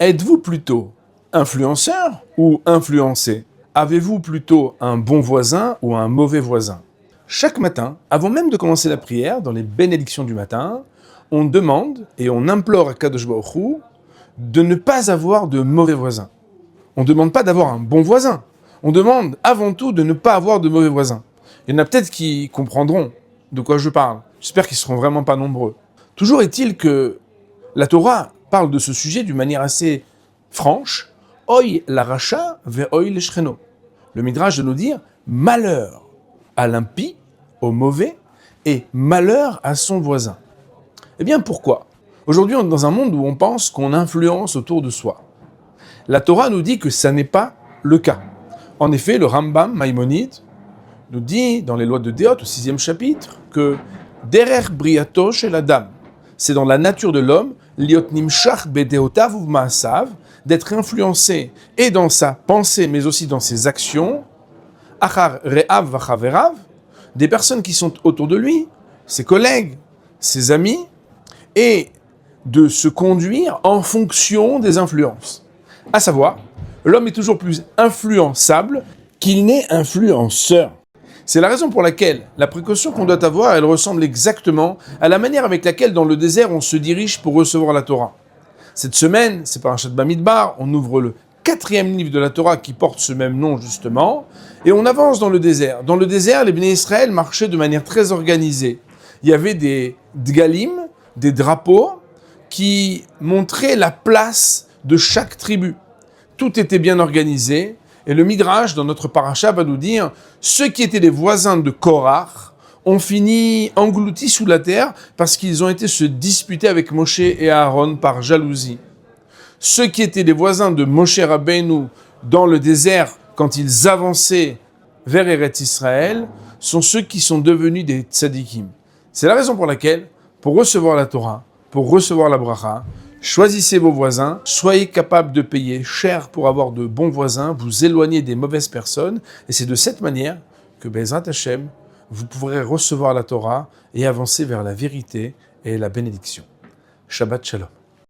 Êtes-vous plutôt influenceur ou influencé? Avez-vous plutôt un bon voisin ou un mauvais voisin? Chaque matin, avant même de commencer la prière, dans les bénédictions du matin, on demande et on implore à Kadosh Baruch Hu de ne pas avoir de mauvais voisins. On ne demande pas d'avoir un bon voisin. On demande avant tout de ne pas avoir de mauvais voisins. Il y en a peut-être qui comprendront de quoi je parle. J'espère qu'ils ne seront vraiment pas nombreux. Toujours est-il que la Torah parle de ce sujet d'une manière assez franche. Oy la racha ve oy le shcheno. Le Midrash de nous dire malheur à l'impie, au mauvais, et malheur à son voisin. Eh bien pourquoi? Aujourd'hui, on est dans un monde où on pense qu'on influence autour de soi. La Torah nous dit que ça n'est pas le cas. En effet, le Rambam Maïmonide nous dit dans les lois de Déot, au 6e chapitre, que Derer briato shel adam, c'est dans la nature de l'homme, liot nimshach bedeotav uvmaasav, d'être influencé et dans sa pensée, mais aussi dans ses actions, achar re'av vachaverav, des personnes qui sont autour de lui, ses collègues, ses amis, et de se conduire en fonction des influences. À savoir, l'homme est toujours plus influençable qu'il n'est influenceur. C'est la raison pour laquelle la précaution qu'on doit avoir, elle ressemble exactement à la manière avec laquelle dans le désert on se dirige pour recevoir la Torah. Cette semaine, c'est Parashat Bamidbar, on ouvre le 4e livre de la Torah qui porte ce même nom justement, et on avance dans le désert. Dans le désert, les Bnei Israël marchaient de manière très organisée. Il y avait des dgalim, des drapeaux, qui montraient la place de chaque tribu. Tout était bien organisé, et le Midrash, dans notre paracha, va nous dire ceux qui étaient les voisins de Korach ont fini engloutis sous la terre parce qu'ils ont été se disputer avec Moshe et Aaron par jalousie. Ceux qui étaient les voisins de Moshe Rabbeinu dans le désert quand ils avançaient vers Eretz Israël sont ceux qui sont devenus des tzadikim. C'est la raison pour laquelle, pour recevoir la Torah, pour recevoir la bracha, choisissez vos voisins, soyez capables de payer cher pour avoir de bons voisins, vous éloignez des mauvaises personnes, et c'est de cette manière que Be'ezrat Hashem, vous pourrez recevoir la Torah et avancer vers la vérité et la bénédiction. Shabbat Shalom.